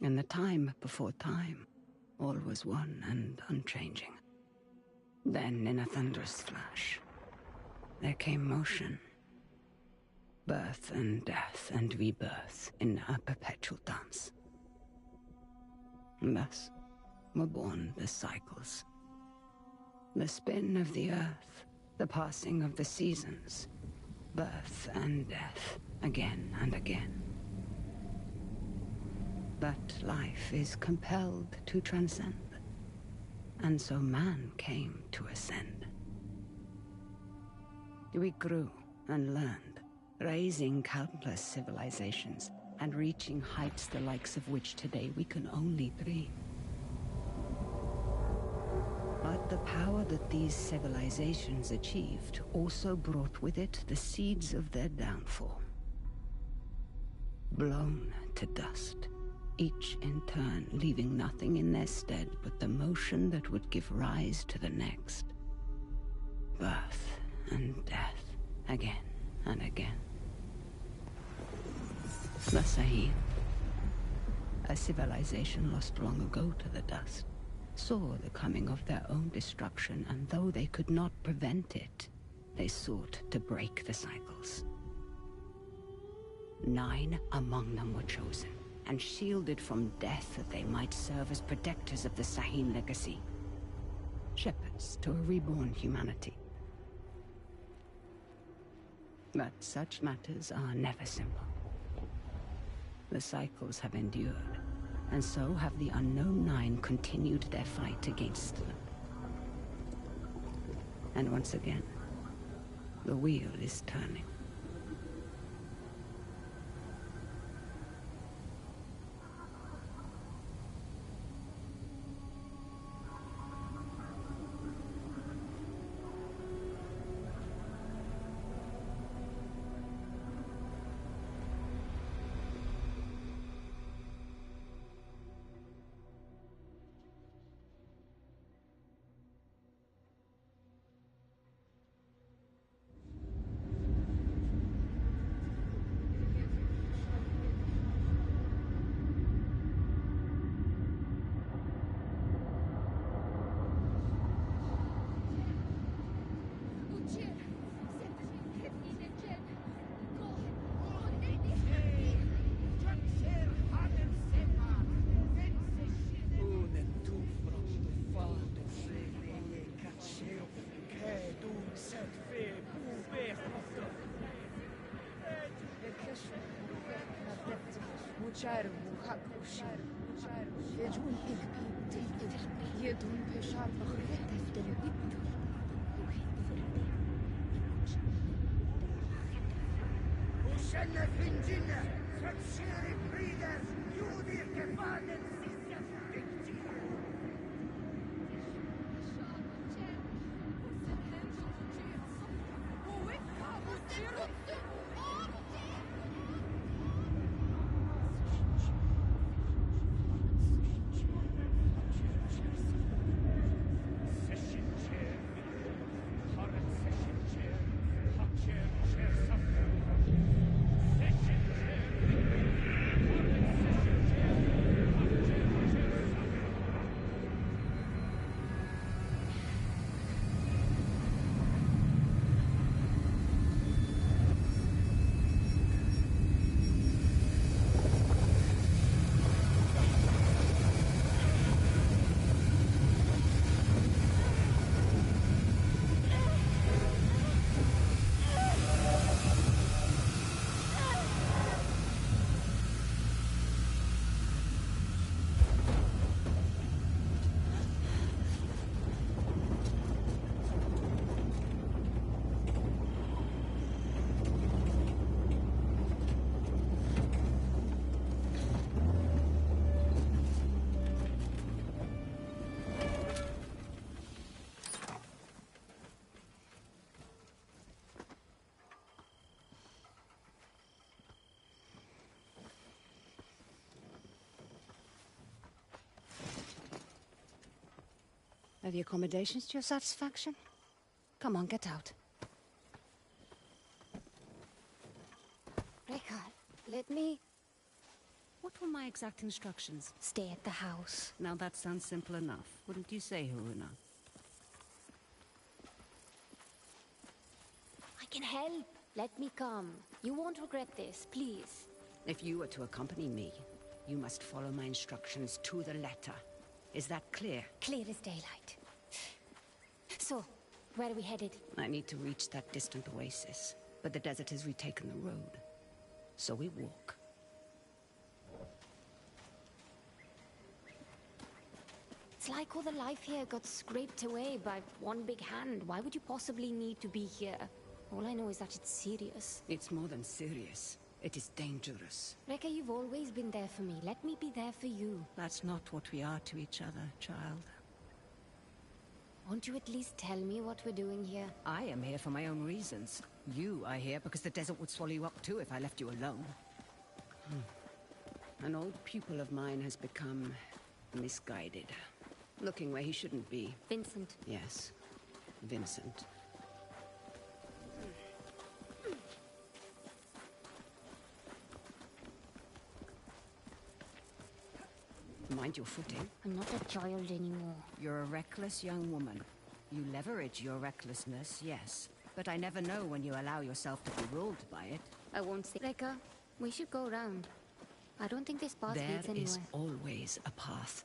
In the time before time, all was one and unchanging. Then, in a thunderous flash, there came motion. Birth and death and rebirth in a perpetual dance. And thus were born the cycles. The spin of the earth, the passing of the seasons, birth and death, again and again. But life is compelled to transcend, and so man came to ascend. We grew and learned, raising countless civilizations and reaching heights the likes of which today we can only dream. But the power that these civilizations achieved also brought with it the seeds of their downfall. Blown to dust, each in turn leaving nothing in their stead but the motion that would give rise to the next. Birth and death, again and again. The Sahin, a civilization lost long ago to the dust, saw the coming of their own destruction, and though they could not prevent it, they sought to break the cycles. 9 among them were chosen, and shielded from death that they might serve as protectors of the Sahin legacy. Shepherds to a reborn humanity. But such matters are never simple. The cycles have endured, and so have the unknown 9 continued their fight against them. And once again, the wheel is turning. Are the accommodations to your satisfaction? Come on, get out. Rekar, let me... What were my exact instructions? Stay at the house. Now that sounds simple enough. Wouldn't you say, Haruna? I can help. Let me come. You won't regret this, please. If you were to accompany me, you must follow my instructions to the letter. Is that clear? Clear as daylight. So, where are we headed? I need to reach that distant oasis, but the desert has retaken the road. So we walk. It's like all the life here got scraped away by one big hand. Why would you possibly need to be here? All I know is that it's serious. It's more than serious. It is dangerous. Rekka, you've always been there for me. Let me be there for you. That's not what we are to each other, child. Won't you at least tell me what we're doing here? I am here for my own reasons. You are here because the desert would swallow you up too if I left you alone. An old pupil of mine has become misguided. Looking where he shouldn't be. Vincent. Yes, Vincent. Mind your footing. I'm not a child anymore. You're a reckless young woman. You leverage your recklessness, yes. But I never know when you allow yourself to be ruled by it. I won't say. Rekka, we should go around. I don't think this path leads There anywhere. is always a path,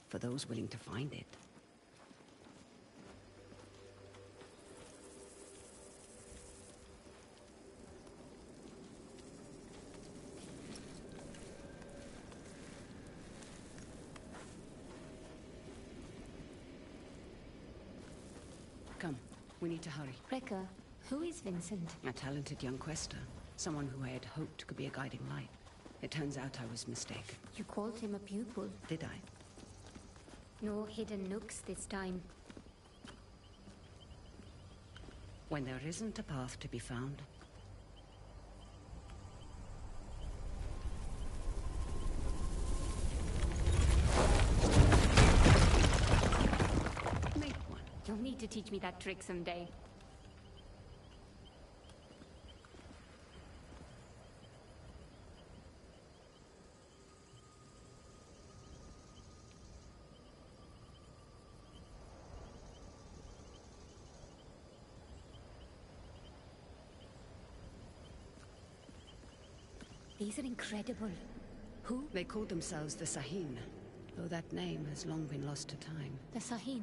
for those willing to find it. Come, we need to hurry. Rekka, who is Vincent? A talented young quester. Someone who I had hoped could be a guiding light. It turns out I was mistaken. You called him a pupil. Did I? No hidden nooks this time. When there isn't a path to be found, make one. You'll need to teach me that trick someday. These are incredible. Who? They called themselves the Sahin, though that name has long been lost to time. The Sahin.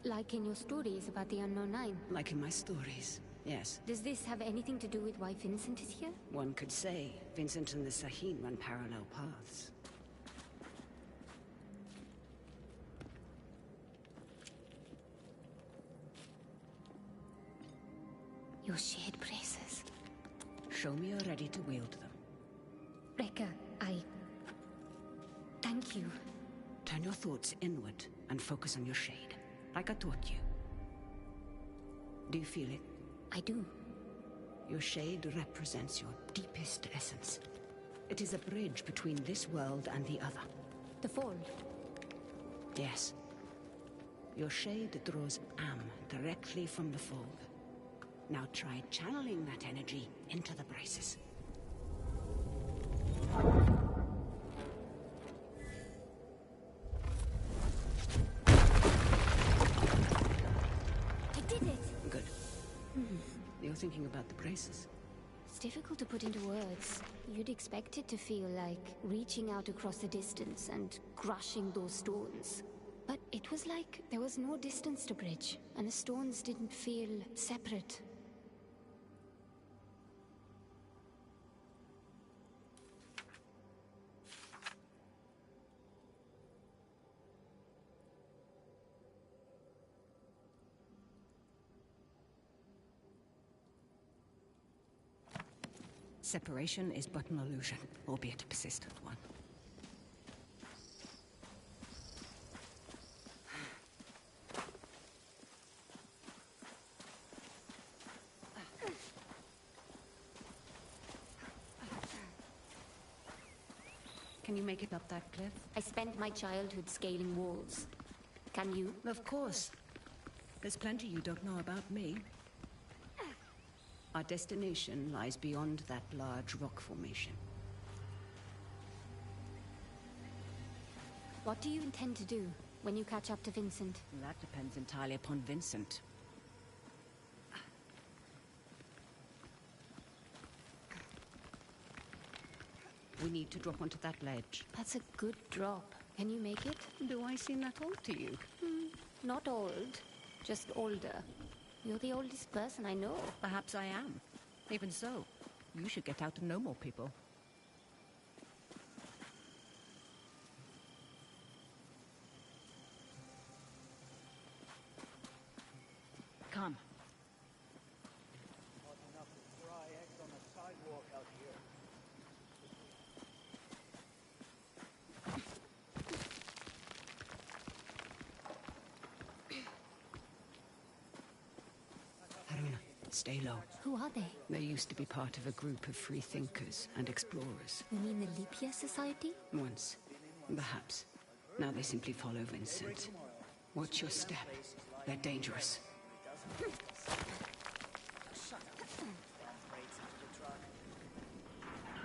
Like in your stories about the Unknown Nine. Like in my stories, yes. Does this have anything to do with why Vincent is here? One could say Vincent and the Sahin run parallel paths. Your shared braces. Show me you're ready to wield them. Rekka, thank you. Turn your thoughts inward and focus on your shade, like I taught you. Do you feel it? I do. Your shade represents your deepest essence. It is a bridge between this world and the other. The Fold. Yes. Your shade draws Am directly from the Fold. Now try channeling that energy into the braces. I did it! Good. You're thinking about the braces. It's difficult to put into words. You'd expect it to feel like reaching out across the distance and crushing those stones. But it was like there was no distance to bridge, and the stones didn't feel separate. Separation is but an illusion, albeit a persistent one. Can you make it up that cliff? I spent my childhood scaling walls. Can you? Of course. There's plenty you don't know about me. Our destination lies beyond that large rock formation. What do you intend to do when you catch up to Vincent? That depends entirely upon Vincent. We need to drop onto that ledge. That's a good drop. Can you make it? Do I seem that old to you? Not old, just older. You're the oldest person I know. Perhaps I am. Even so, you should get out and know more people. Come. Not enough dry eggs on the sidewalk out here. Haruna, stay low. Who are they? They used to be part of a group of free thinkers and explorers. You mean the Lipia Society? Once. Perhaps. Now they simply follow Vincent. Watch your step. They're dangerous.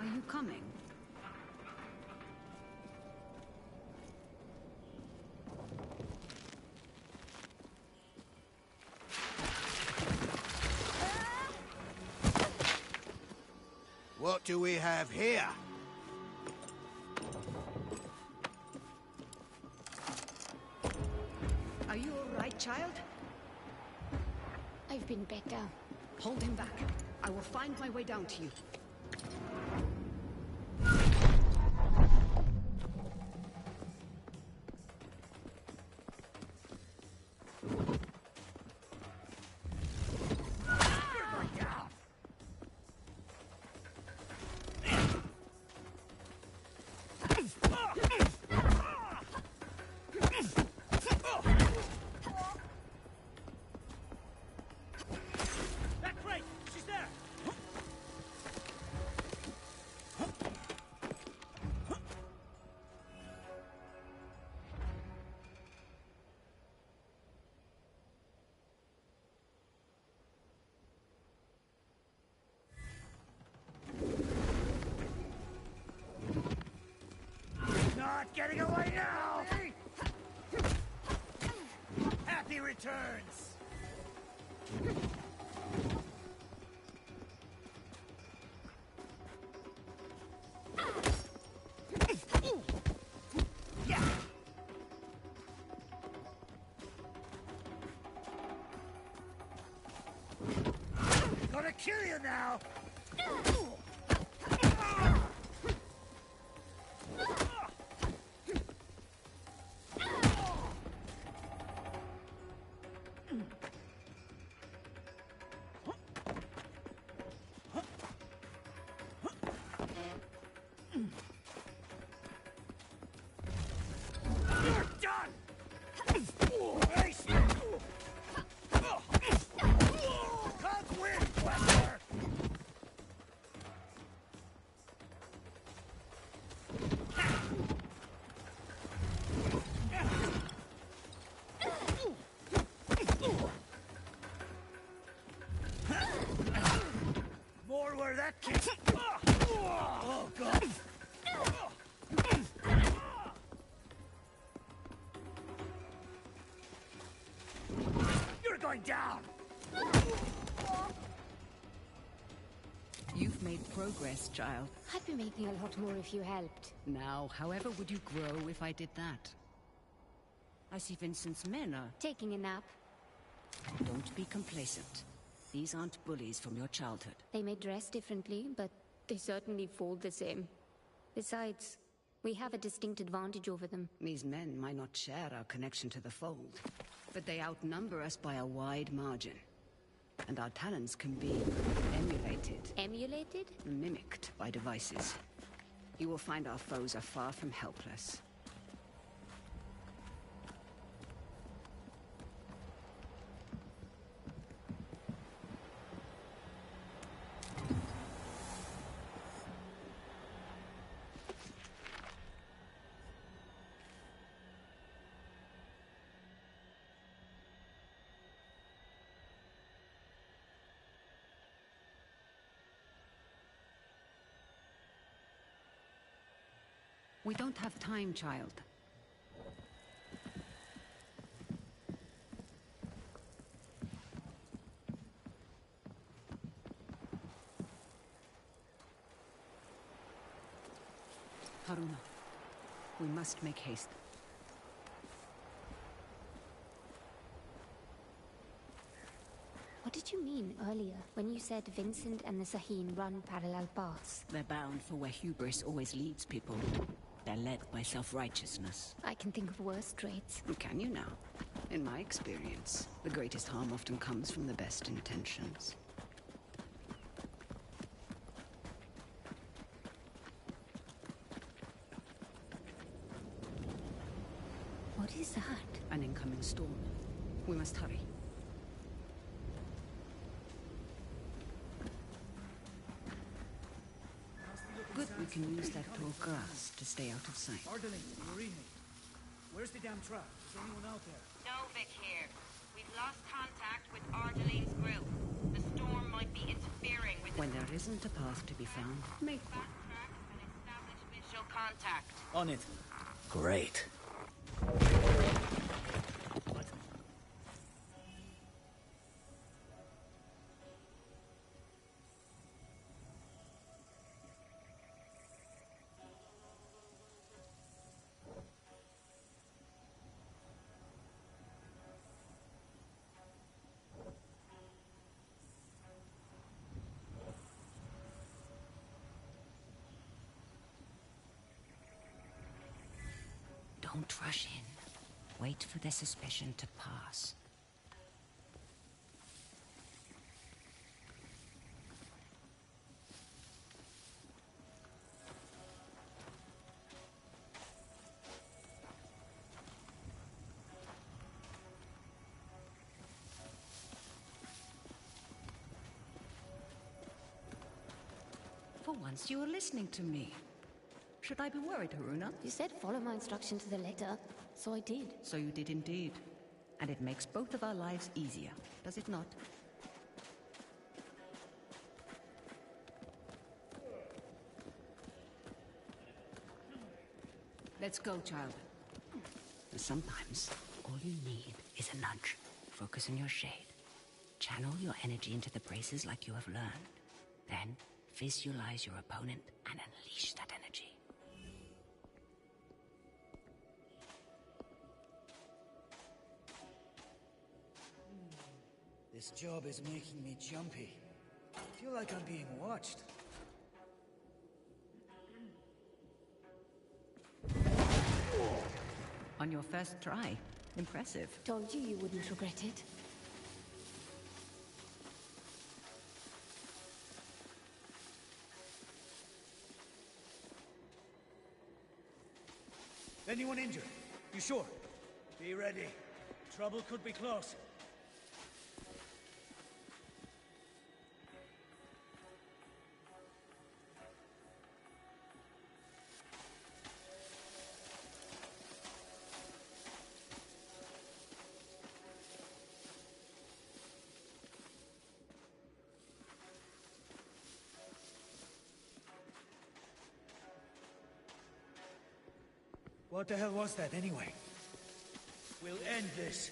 Are you coming? What do we have here? Are you all right, child? I've been better. Hold him back. I will find my way down to you. Not getting away now! Happy returns! Gonna kill you now! You're done! Ace! Can't win, Wesker! More where that kick. Oh, God! You're going down! You've made progress, child. I'd be making a lot more if you helped. Now, however would you grow if I did that? I see Vincent's men are... Taking a nap. Don't be complacent. These aren't bullies from your childhood. They may dress differently, but they certainly fold the same. Besides, we have a distinct advantage over them. These men might not share our connection to the fold, but they outnumber us by a wide margin. And our talents can be emulated, Emulated? mimicked by devices. You will find our foes are far from helpless. We don't have time, child. Haruna, we must make haste. What did you mean earlier when you said Vincent and the Sahin run parallel paths? They're bound for where hubris always leads people. They're led by self-righteousness. I can think of worse traits. Can you now? In my experience, the greatest harm often comes from the best intentions. What is that? An incoming storm. We must hurry. Good, we can use that tall grass to stay out of sight. Ardeline, your evening. Where's the damn truck? Is anyone out there? Novik here. We've lost contact with Ardeline's group. The storm might be interfering with When there isn't a path to be found, make one. backtrack and establish visual contact. On it. Great. What? Don't rush in. Wait for their suspicion to pass. For once you were listening to me. Should I be worried, Haruna? You said follow my instruction to the letter, so I did. So you did indeed. And it makes both of our lives easier, does it not? Let's go, child. Sometimes, all you need is a nudge. Focus on your shade. Channel your energy into the braces like you have learned. Then, visualize your opponent and unleash that energy. This job is making me jumpy. I feel like I'm being watched. On your first try. Impressive. Told you you wouldn't regret it. Anyone injured? You sure? Be ready. Trouble could be close. What the hell was that, anyway? We'll end this.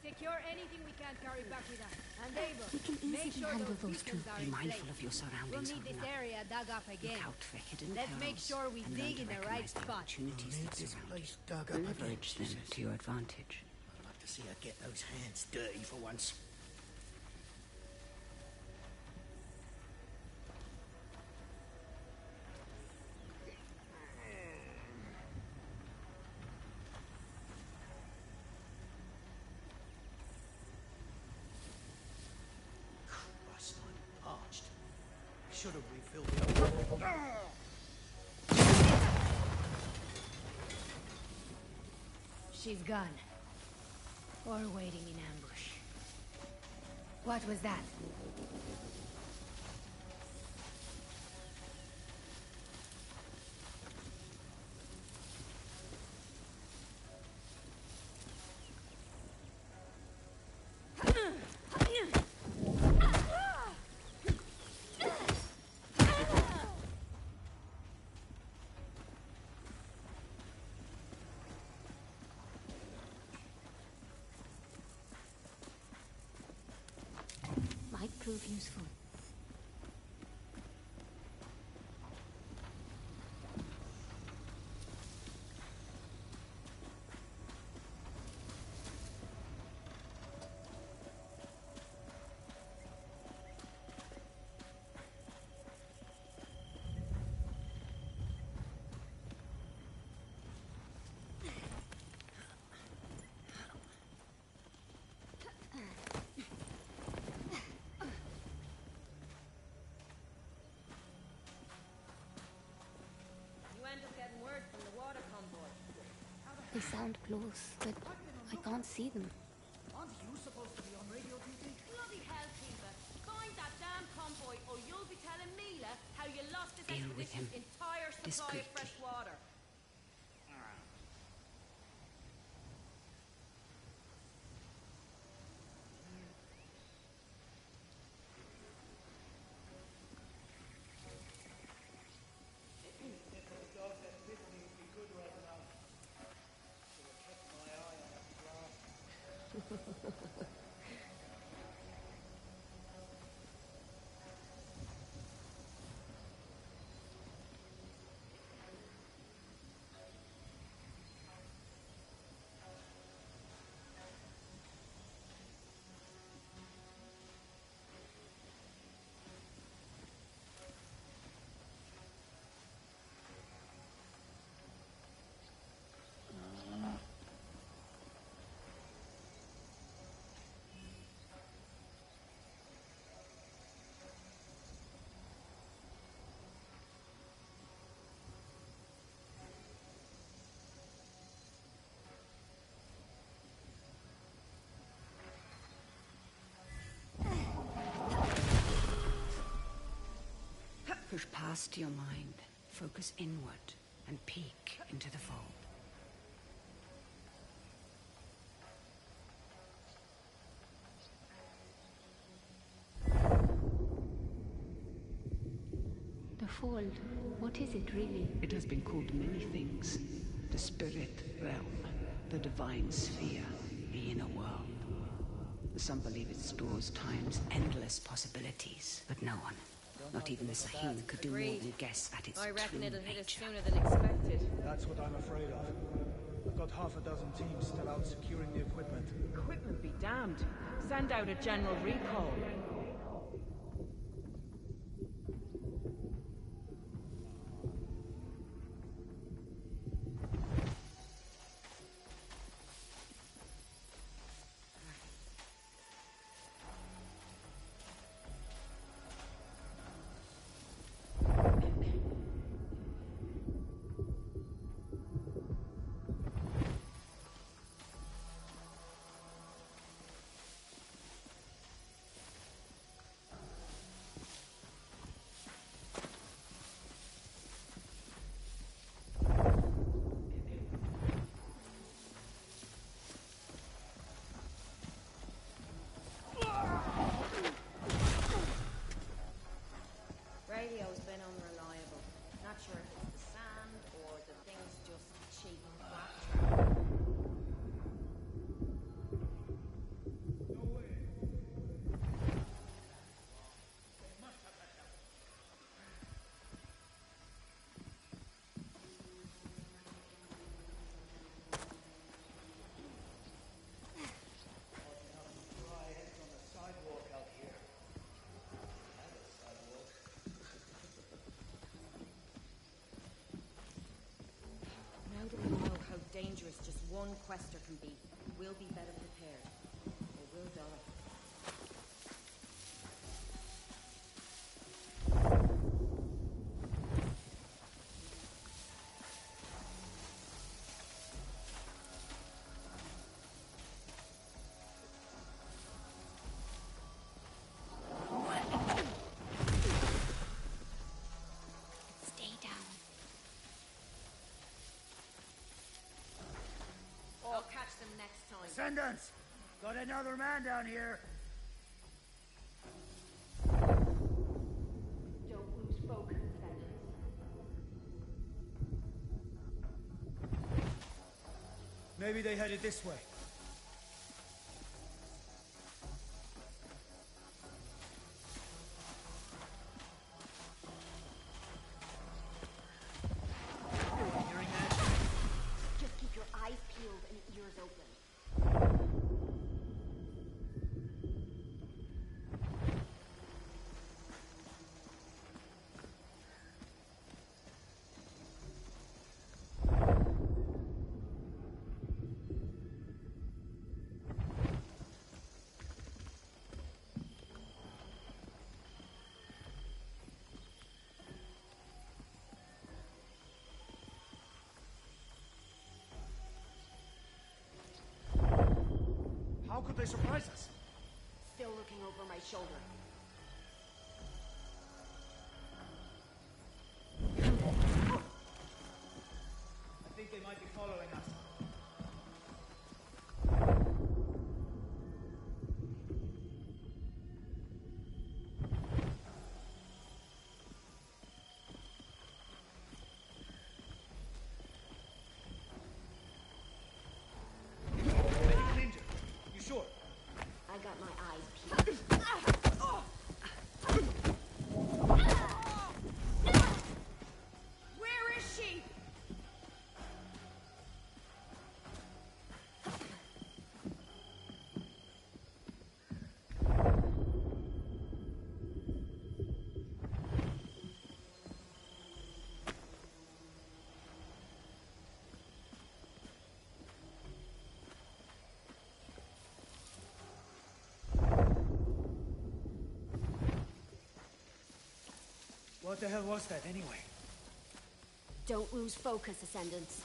Secure anything we can carry back with us. And Abel, We can make easily sure handle those those two. beacons are Be in mindful place. of your We'll surroundings, need this Haruna. area dug up again. Look out for hidden Let's make perils, sure we and dig learn in to the right recognize the spot. opportunities that This surround place you. dug up again, Leverage she them says. to your advantage. I'd like to see her get those hands dirty for once. Christ, I'm parched. Should have refilled the old... She's gone. Or waiting in ambush. What was that? prove useful. They sound close, but I can't see them. Aren't you supposed to be on radio duty? Bloody hell, Keeper. Find that damn convoy, or you'll be telling Mila how you lost this Deal with expedition's him entire supply of discreetly. fresh water. If those dogs had bit me, it'd be good right now. Should have kept my eye on that blast. Push past your mind, focus inward, and peek into the fold. The Fold, what is it really? It has been called many things. The spirit realm, the divine sphere, the inner world. Some believe it stores time's endless possibilities, but no one, not even the Sahim, could do more than guess at its I reckon true it'll hit us nature. sooner than expected. That's what I'm afraid of. I've got half a dozen teams still out securing the equipment. Equipment be damned. Send out a general recall. Radio's been unreliable. Not sure if it's the sand or the thing's just cheap claptrap. Now that we know how dangerous just one quester can be, we'll be better prepared. Or we'll die. Stay down. I'll catch them next time. Ascendants! Got another man down here! Don't lose focus, Vengeance. Maybe they headed this way. they surprise us? Still looking over my shoulder. I think they might be following us. Anyone injured? You sure? I got my eyes peeled. Where is she? What the hell was that anyway? Don't lose focus, Ascendants.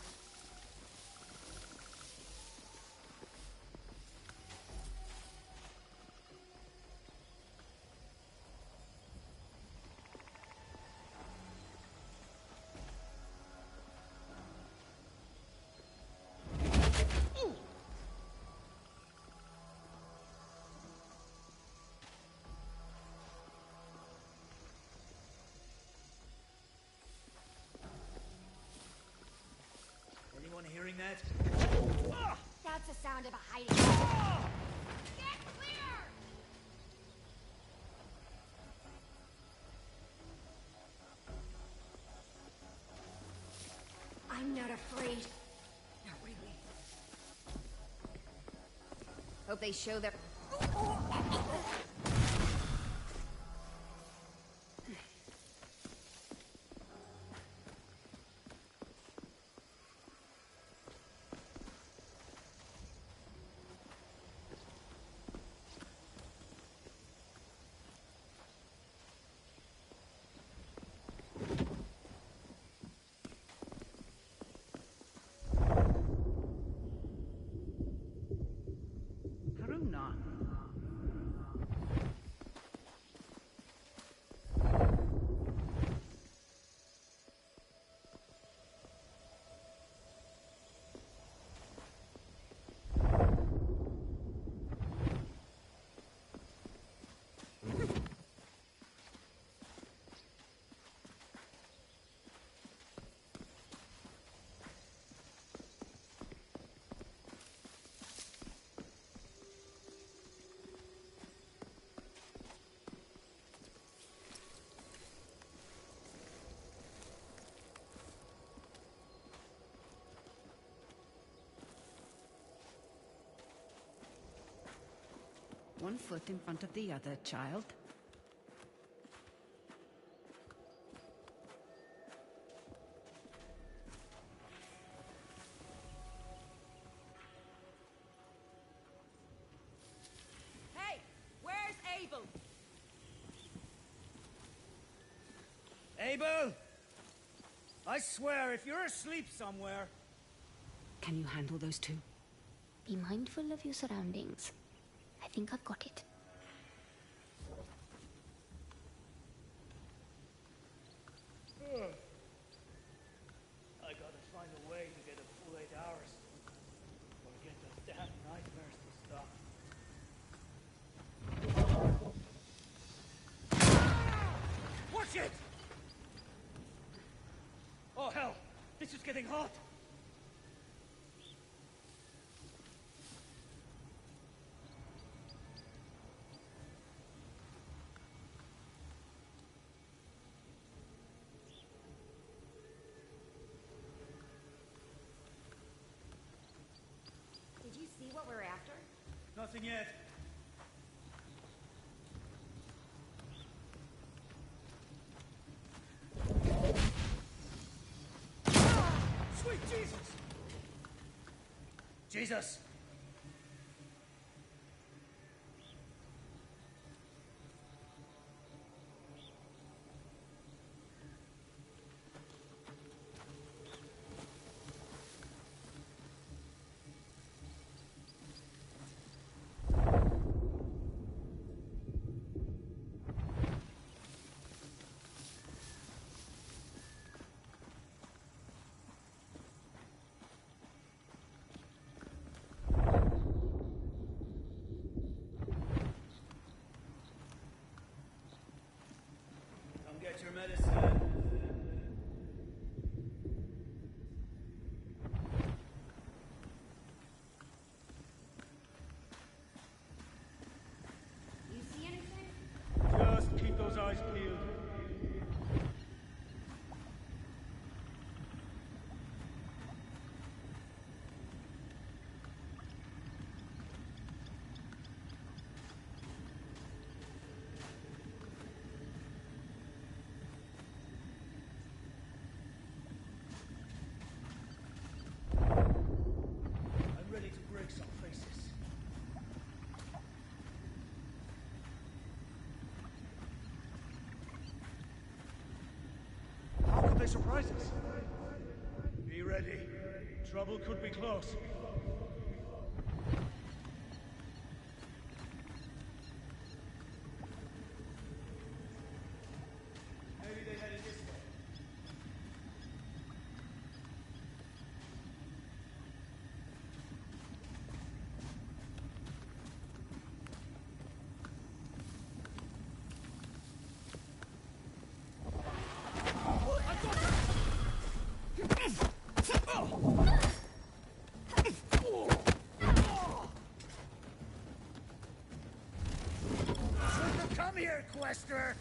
Anyone hearing that? That's the sound of a hiding. Get clear! I'm not afraid. Not really. Hope they show their... Haruna. One foot in front of the other, child. Hey! Where's Abel? Abel! I swear, if you're asleep somewhere... Can you handle those two? Be mindful of your surroundings. I think I've got it. I gotta find a way to get a full 8 hours. Or get those damn nightmares to stop. Watch it! Oh hell! This is getting hot! Did you see what we're after? Nothing yet. Sweet Jesus! Jesus! Get your medicine. You see anything? Just keep those eyes peeled. I'm ready to break some faces. How could they surprise us? Be ready. Trouble could be close. Maybe they headed this way. Come here, Quester!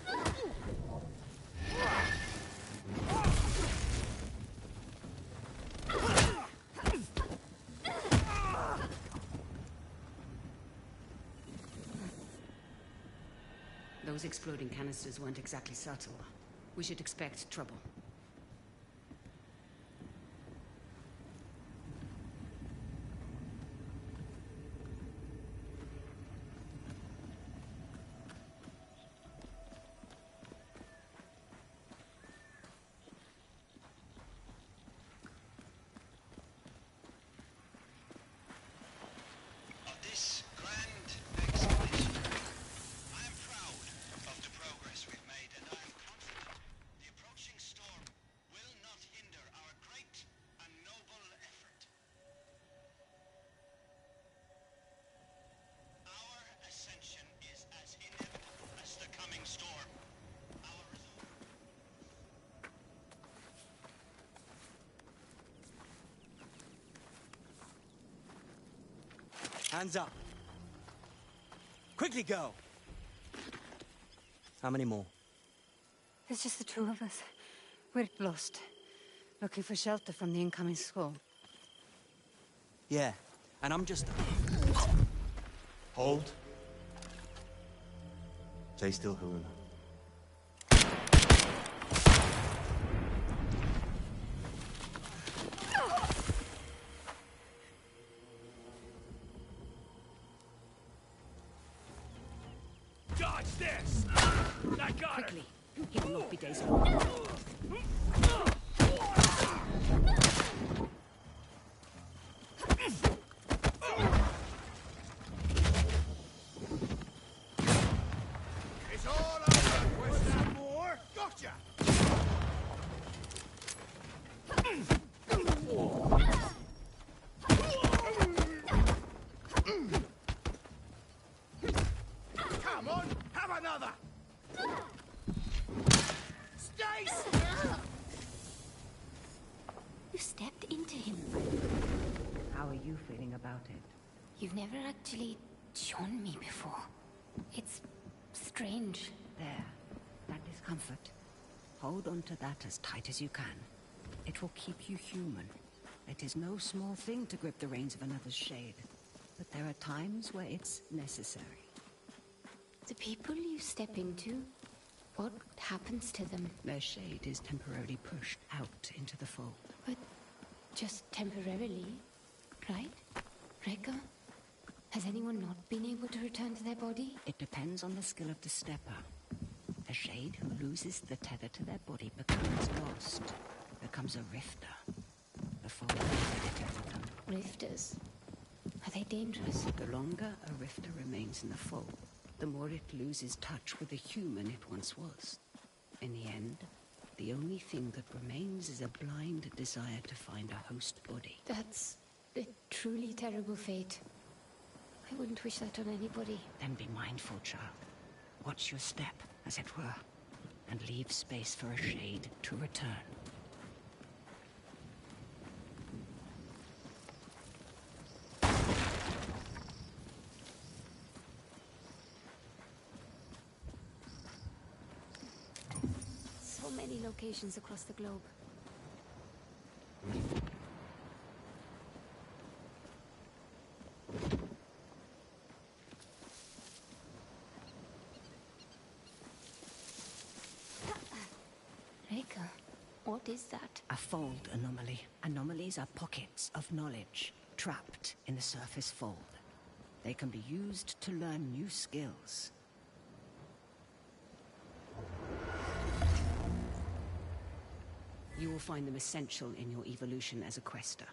Those exploding canisters weren't exactly subtle. We should expect trouble. Of this grand expedition, I am proud of the progress we've made, and I am confident the approaching storm will not hinder our great and noble effort. Our ascension is as inevitable as the coming storm. Our resolve. Hands up. Quickly go. How many more? There's just the two of us. We're lost. Looking for shelter from the incoming squall. Yeah, and I'm just... Hold. Stay still, Haruna. Dodge this! I got her! Quickly! He will not be days old. It's all over! Where's that more? Gotcha! Come on, have another! Stace! You stepped into him. How are you feeling about it? You've never actually shown me before. It's strange. There. That is comfort. Hold on to that as tight as you can. It will keep you human. It is no small thing to grip the reins of another's shade. But there are times where it's necessary. The people you step into, what happens to them? Their shade is temporarily pushed out into the fold. But just temporarily, right? Rekka? Has anyone not been able to return to their body? It depends on the skill of the stepper. A shade who loses the tether to their body becomes lost, becomes a rifter. The fold is dedicated to them. Rifters. Are they dangerous? The longer a rifter remains in the fold, the more it loses touch with the human it once was. In the end, the only thing that remains is a blind desire to find a host body. That's a truly terrible fate. I wouldn't wish that on anybody. Then be mindful, child. Watch your step, as it were. and leave space for a shade to return. So many locations across the globe. Reika, what is that? A fold anomaly. Anomalies are pockets of knowledge trapped in the surface fold. They can be used to learn new skills. You will find them essential in your evolution as a quester.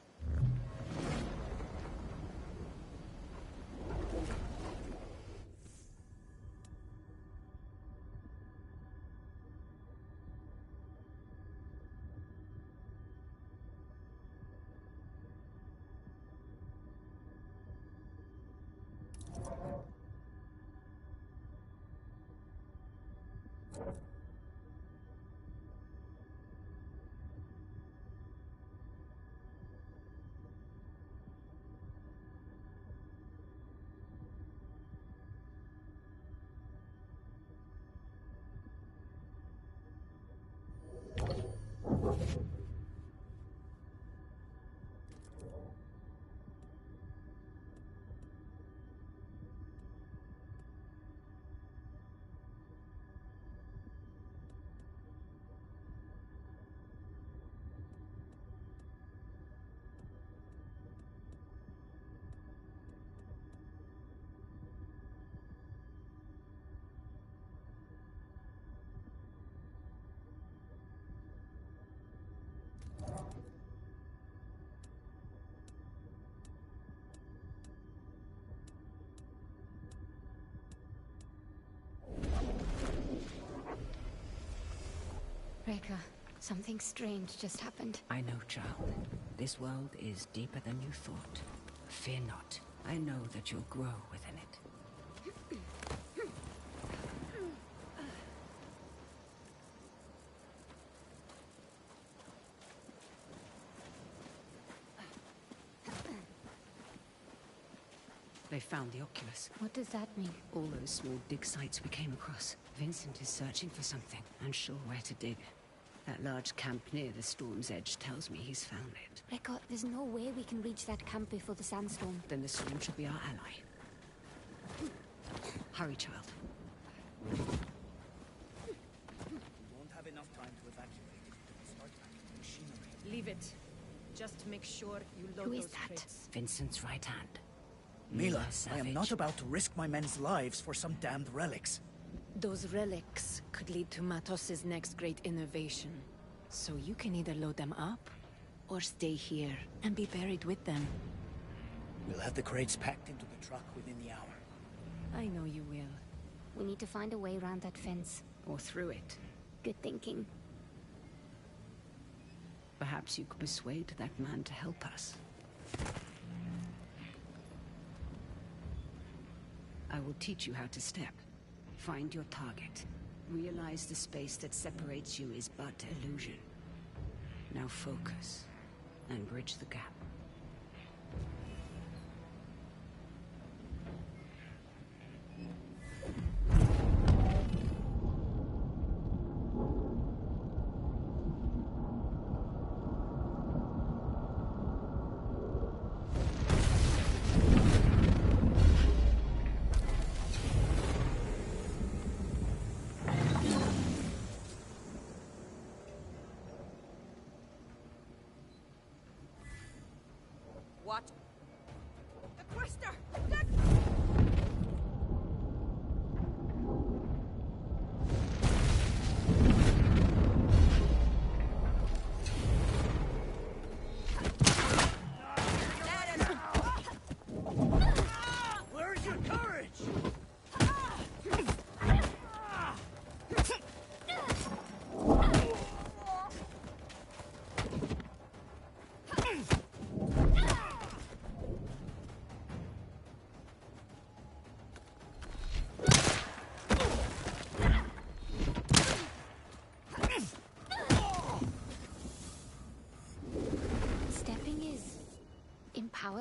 Reika, something strange just happened. I know, child. This world is deeper than you thought. Fear not. I know that you'll grow within it. They found the Oculus. What does that mean? All those small dig sites we came across. Vincent is searching for something, unsure where to dig. That large camp near the storm's edge tells me he's found it. Reika, there's no way we can reach that camp before the sandstorm. Then the storm should be our ally. Hurry, child. We won't have enough time to evacuate if you don't start backing the machinery. Leave it. Just make sure you load Who is those that? crates. Vincent's right hand. Mila, I Savage. am not about to risk my men's lives for some damned relics. Those relics could lead to Matos's next great innovation. So you can either load them up, or stay here and be buried with them. We'll have the crates packed into the truck within the hour. I know you will. We need to find a way around that fence. Or through it. Good thinking. Perhaps you could persuade that man to help us. I will teach you how to step. Find your target. Realize the space that separates you is but illusion. Now focus, and bridge the gap.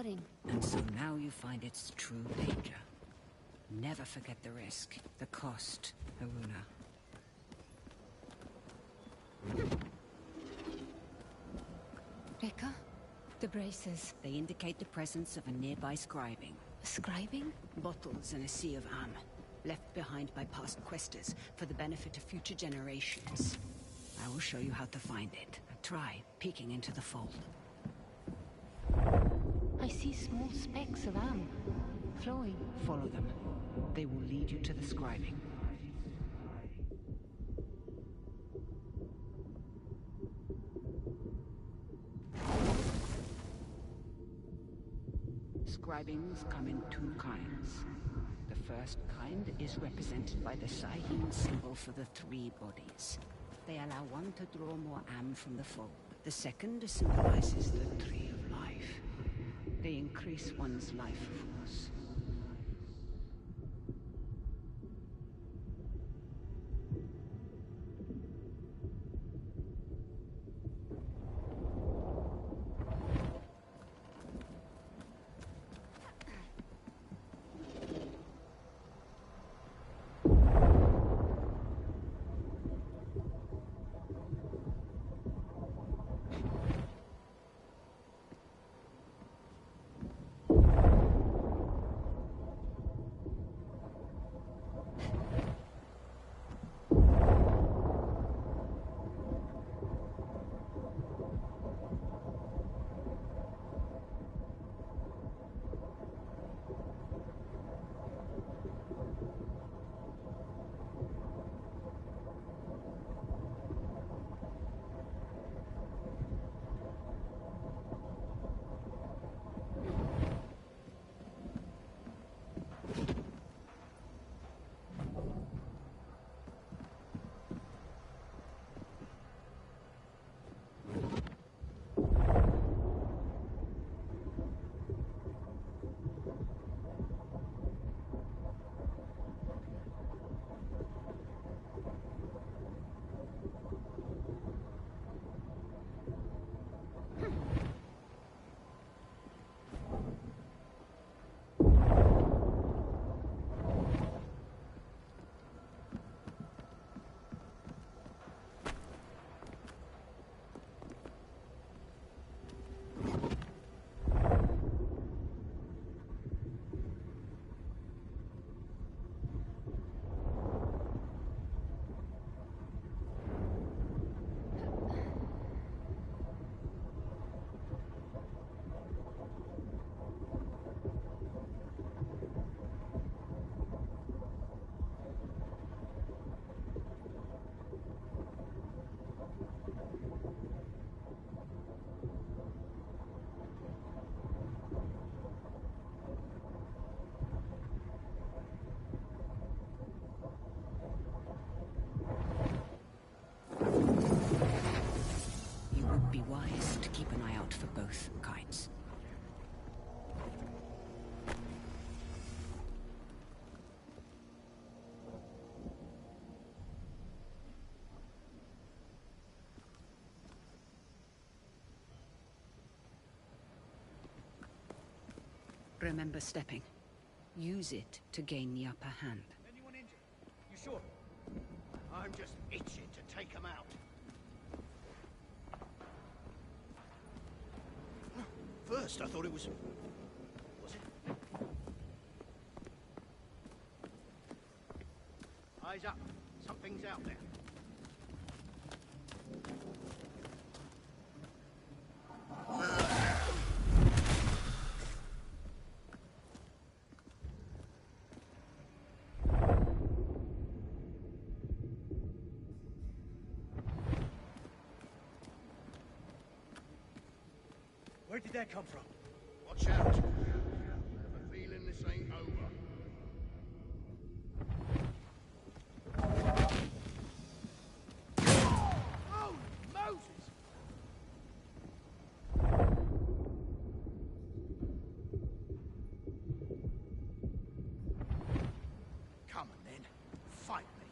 empowering. And so now you find its true danger. Never forget the risk, the cost, Haruna. Rekka? The braces. They indicate the presence of a nearby scribing. Scribing? Bottles in a sea of am, left behind by past questers for the benefit of future generations. I will show you how to find it. Try peeking into the fold. I see small specks of am flowing. Follow them. They will lead you to the scribing. Scribings come in two kinds. The first kind is represented by the Saheen symbol for the three bodies. They allow one to draw more am from the fold. The second symbolizes the tree of life. They increase one's life force. Be wise to keep an eye out for both kinds. Remember stepping. Use it to gain the upper hand. Anyone injured? You sure? I'm just itching to take them out. First, I thought it was... Was it? Eyes up. Something's out there. Where did that come from? Watch out. I have a feeling this ain't over. Oh, Moses! Come on then. Fight me.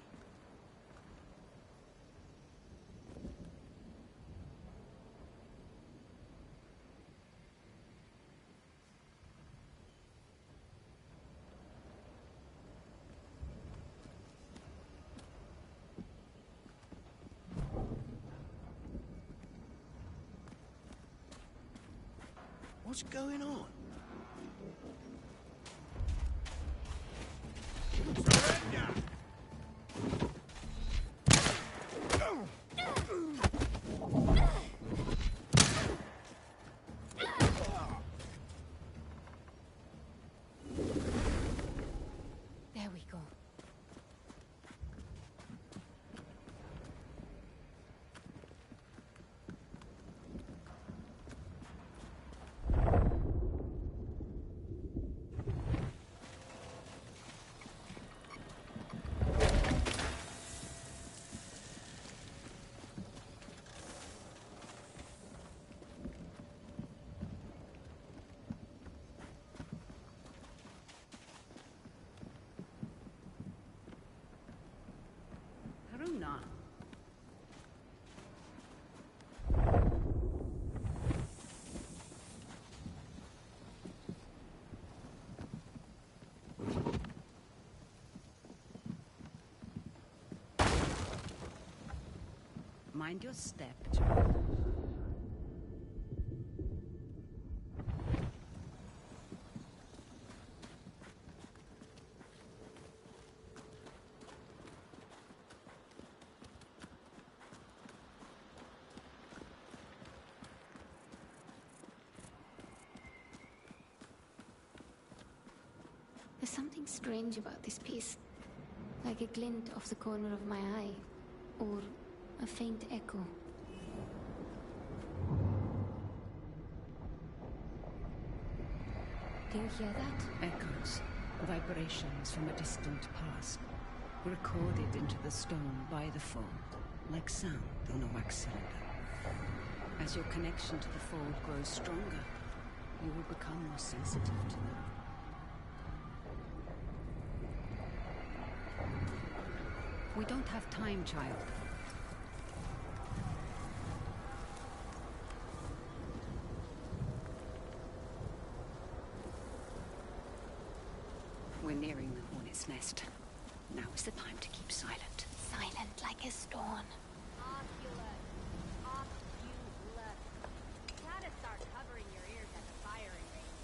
What's going on? Surrender! There we go. Haruna. Mind your step, child. There's something strange about this piece. Like a glint off the corner of my eye. Or a faint echo. Do you hear that? Echoes, vibrations from a distant past, recorded into the stone by the fold, like sound on a wax cylinder. As your connection to the fold grows stronger, you will become more sensitive to them. We don't have time, child. We're nearing the hornet's nest. Now is the time to keep silent. Silent like a stone. Oculus. Oculus. Gotta start covering your ears at the firing range.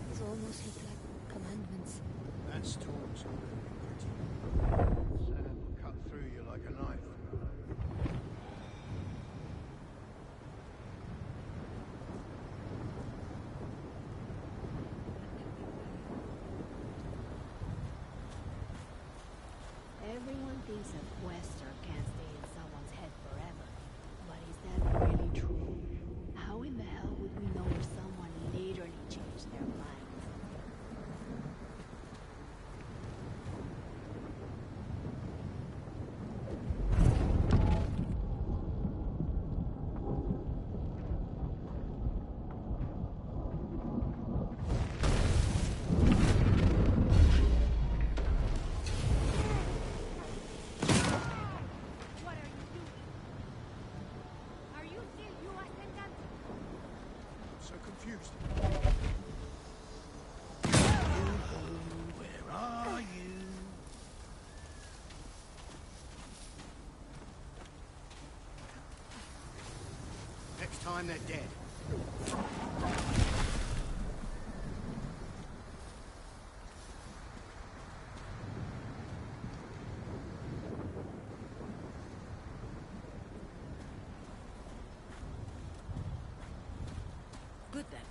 These almost look like commandments. That storm's gonna be pretty. Sand will cut through you like a knife. Everyone thinks a quester can't stay in someone's head forever. But is that really true? How in the hell would we know if someone literally changed their minds? time they're dead. Good then.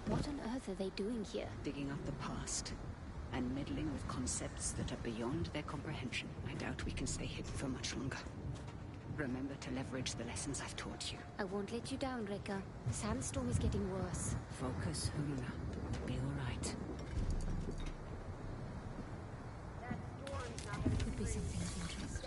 What on earth are they doing here? Digging up the past and meddling with concepts that are beyond their comprehension. I doubt we can stay hidden for much longer. Remember to leverage the lessons I've taught you. I won't let you down, Rekka. The sandstorm is getting worse. Focus, Haruna. Be all right. Could be something of interest.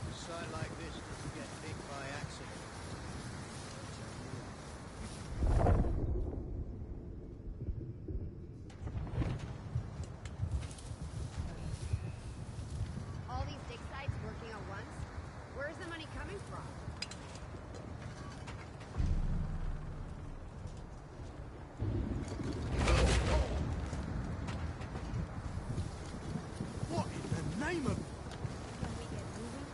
A site like this doesn't get picked by accident. All these dig sites working at once? Where's the money coming from? What in the name of... When we get moving?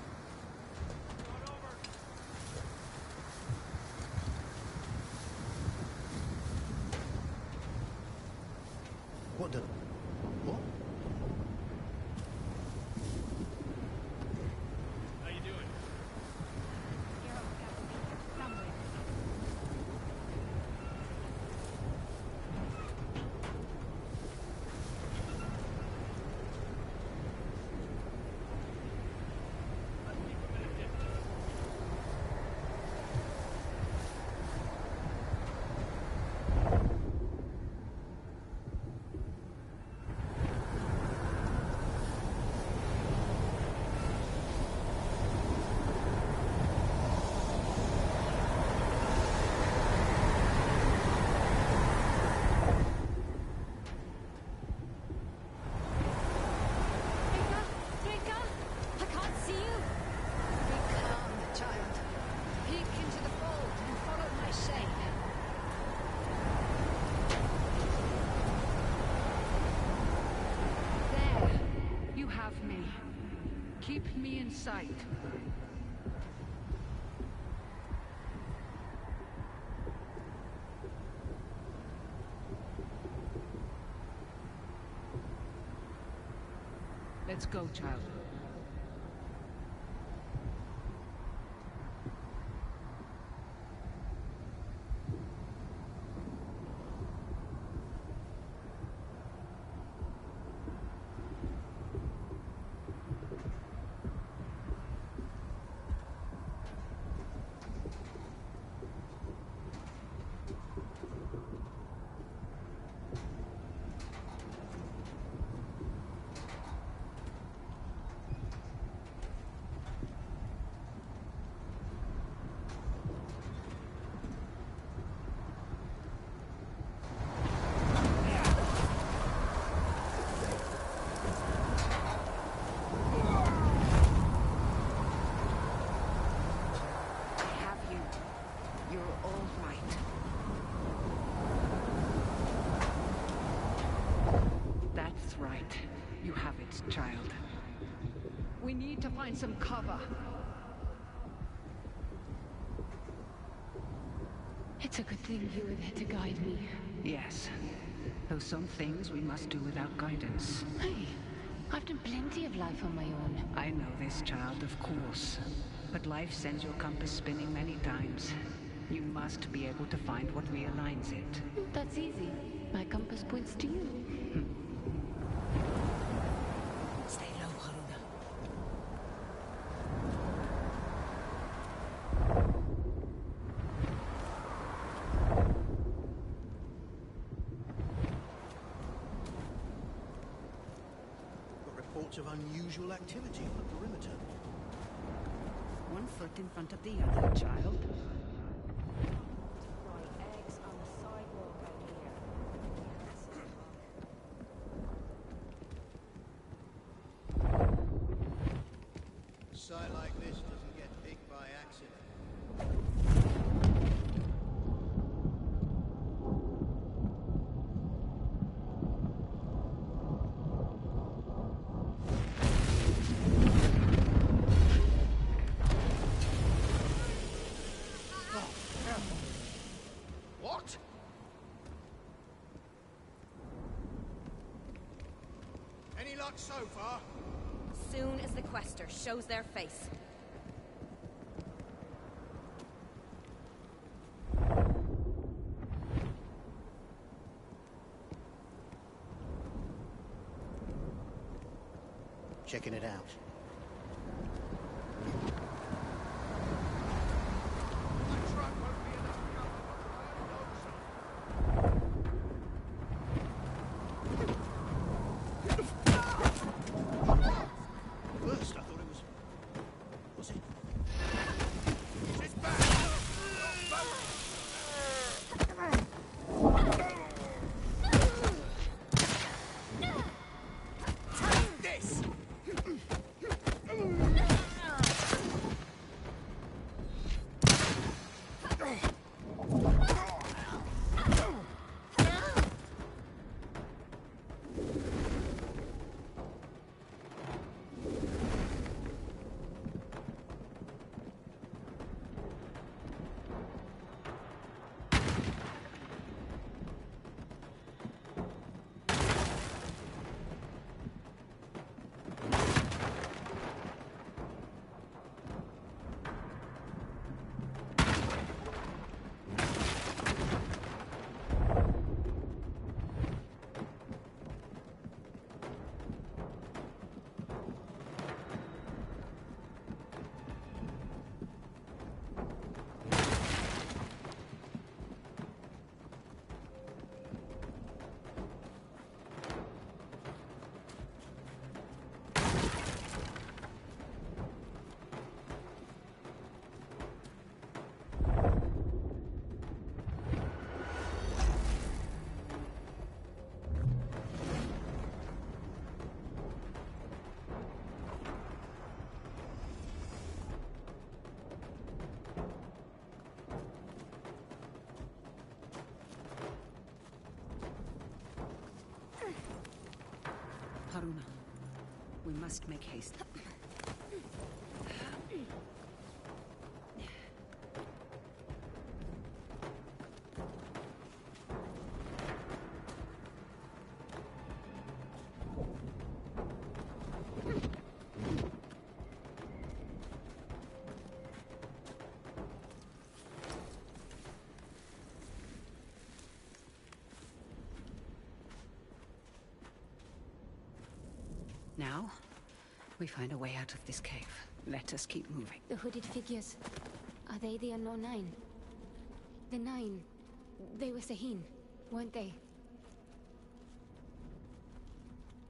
What the... What? How you doing? Geralt's got to be here somewhere. Let's keep a minute distance. Rekka! I can't see you! Be calm, child. Peek into the fold and follow my shade. There. You have me. Keep me in sight. Let's go, child. Child. We need to find some cover. It's a good thing you were there to guide me. Yes. Though some things we must do without guidance. Hey, I've done plenty of life on my own. I know this, child, of course. But life sends your compass spinning many times. You must be able to find what realigns it. That's easy. My compass points to you. Stay low, Haruna. sorts of unusual activity on the perimeter. One foot in front of the other, child. Eggs on the sidewalk out here. A site like this doesn't get picked by accident. What? Any luck so far? Soon as the Quester shows their face. Checking it out. First, I thought it was... Was it? It's back! Take this! Haruna, we must make haste. Now, we find a way out of this cave. Let us keep moving. The hooded figures. Are they the Unknown Nine? The Nine. They were Sahin, weren't they?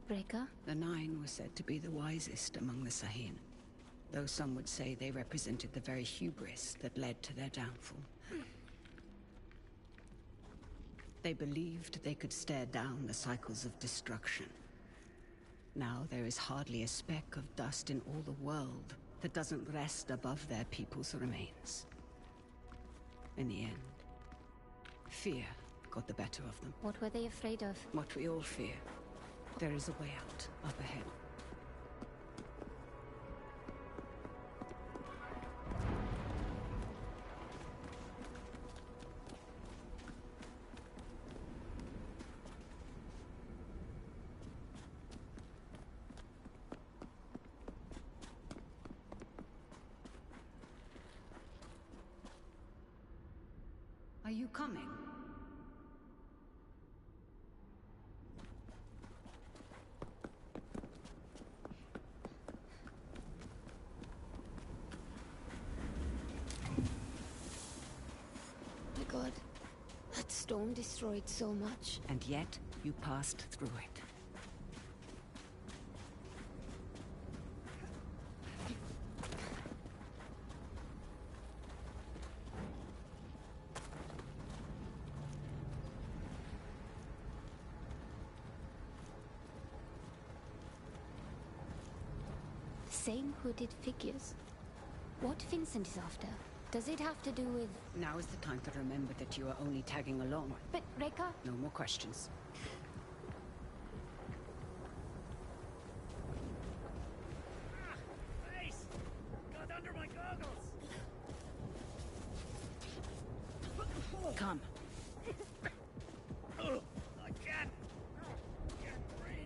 Breaker? The Nine were said to be the wisest among the Sahin, though some would say they represented the very hubris that led to their downfall. They believed they could stare down the cycles of destruction. Now there is hardly a speck of dust in all the world that doesn't rest above their people's remains. In the end, fear got the better of them. What were they afraid of? What we all fear. There is a way out, up ahead. Are you coming? My God, that storm destroyed so much. And yet, you passed through it. same hooded figures. What Vincent is after? Does it have to do with... Now is the time to remember that you are only tagging along. But, Rekka... No more questions. Face! Got under my goggles! Come. Ugh, I can't breathe.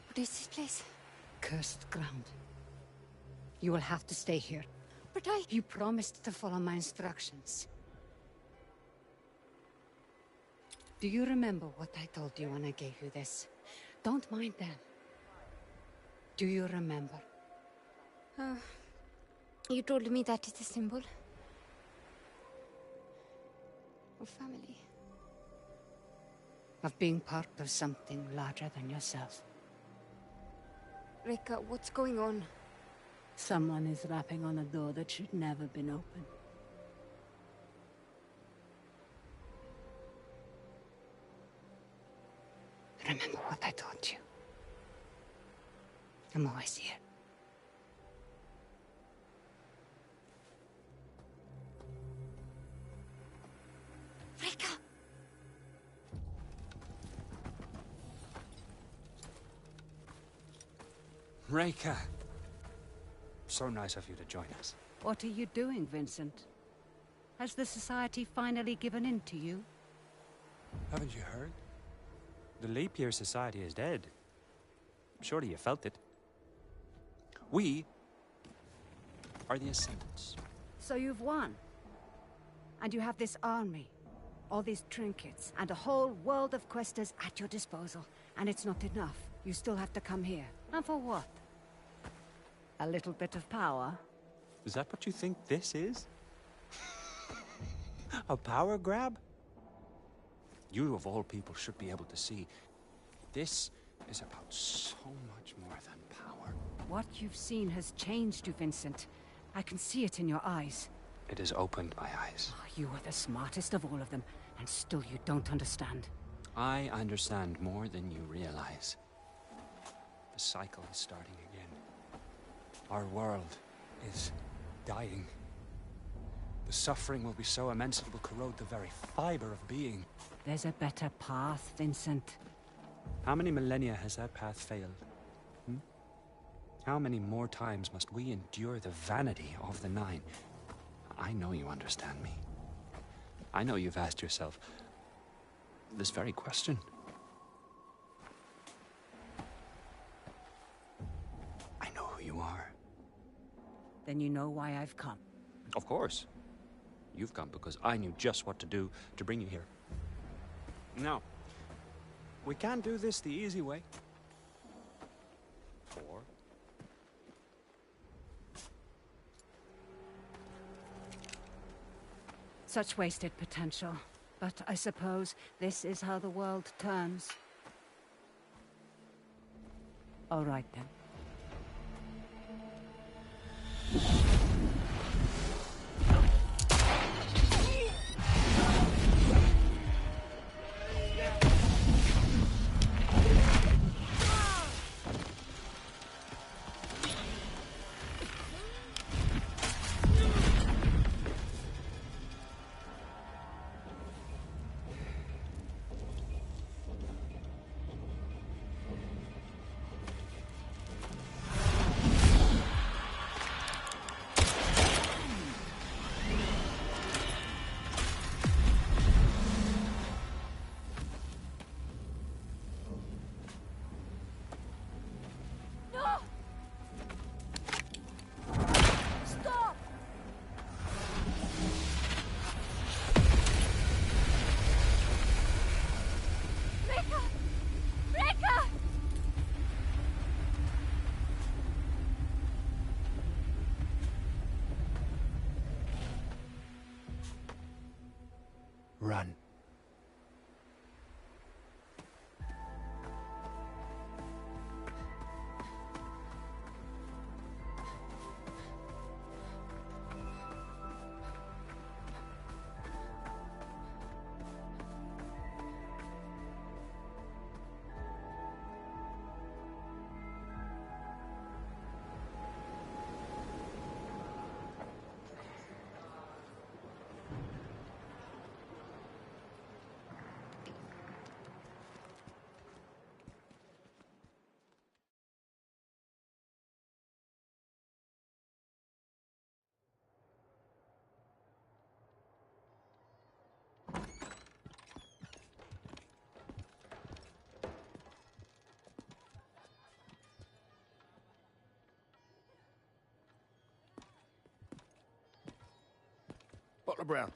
What is this place? Cursed ground. You will have to stay here. But You promised to follow my instructions. Do you remember what I told you when I gave you this? Don't mind them. Do you remember? You told me that is a symbol of family. Of being part of something larger than yourself. Rekka, what's going on? Someone is rapping on a door that should never been opened. Remember what I taught you. I'm always here. Rekka! Rekka! So nice of you to join us. What are you doing, Vincent? Has the Society finally given in to you? Haven't you heard? The Leap Year Society is dead. Surely you felt it. We are the Ascendants. So you've won. And you have this army, all these trinkets, and a whole world of questers at your disposal. And it's not enough. You still have to come here. And for what? A little bit of power? Is that what you think this is? A power grab? You of all people should be able to see. This is about so much more than power. What you've seen has changed you, Vincent. I can see it in your eyes. It has opened my eyes. You are the smartest of all of them, and still you don't understand. I understand more than you realize. The cycle is starting again. Our world is dying. The suffering will be so immense it will corrode the very fiber of being. There's a better path, Vincent. How many millennia has that path failed? How many more times must we endure the vanity of the Nine? I know you understand me. I know you've asked yourself this very question. I know who you are. Then you know why I've come. Of course. You've come because I knew just what to do to bring you here. Now, we can't do this the easy way. Or Such wasted potential. But I suppose this is how the world turns. All right, then. Run. Butler Brown.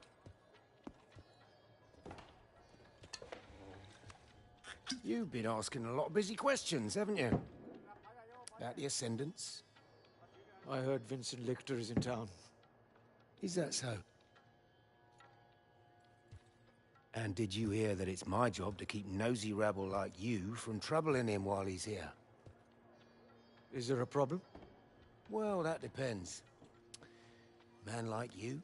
You've been asking a lot of busy questions, haven't you? About the Ascendants? I heard Vincent Lichter is in town. Is that so? And did you hear that it's my job to keep nosy rabble like you from troubling him while he's here? Is there a problem? Well, that depends. Man like you,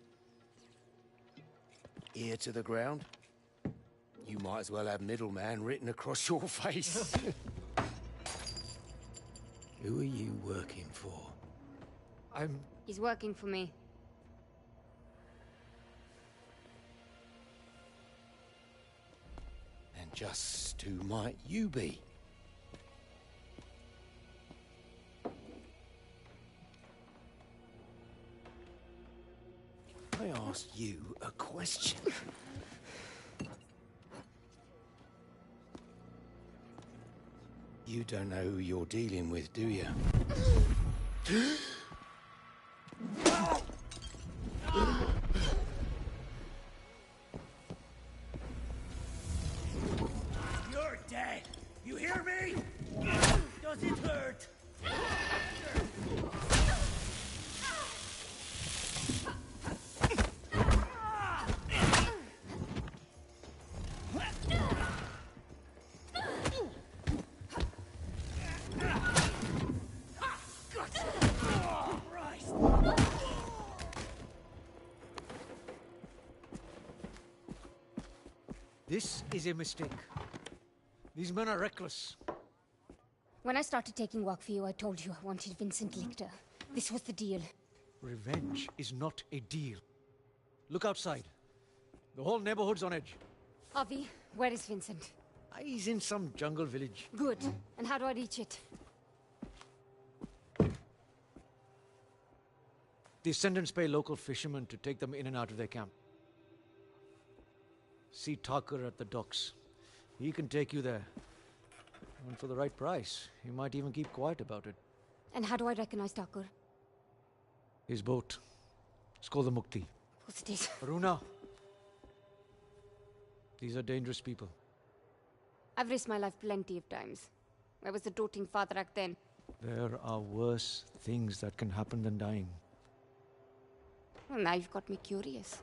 ear to the ground, you might as well have middleman written across your face. Who are you working for? He's working for me. And just who might you be? I asked you a question. You don't know who you're dealing with, do you? You're dead. You hear me? Does it hurt? This is a mistake. These men are reckless. When I started taking work for you, I told you I wanted Vincent Lichter. This was the deal. Revenge is not a deal. Look outside. The whole neighborhood's on edge. Avi, where is Vincent? He's in some jungle village. Good. And how do I reach it? The Ascendants pay local fishermen to take them in and out of their camp. See Tucker at the docks. He can take you there. And for the right price, he might even keep quiet about it. And how do I recognize Tucker? His boat. It's called the Mukti. Of course it is. Aruna. These are dangerous people. I've risked my life plenty of times. Where was the doting Father then? There are worse things that can happen than dying. Well, now you've got me curious.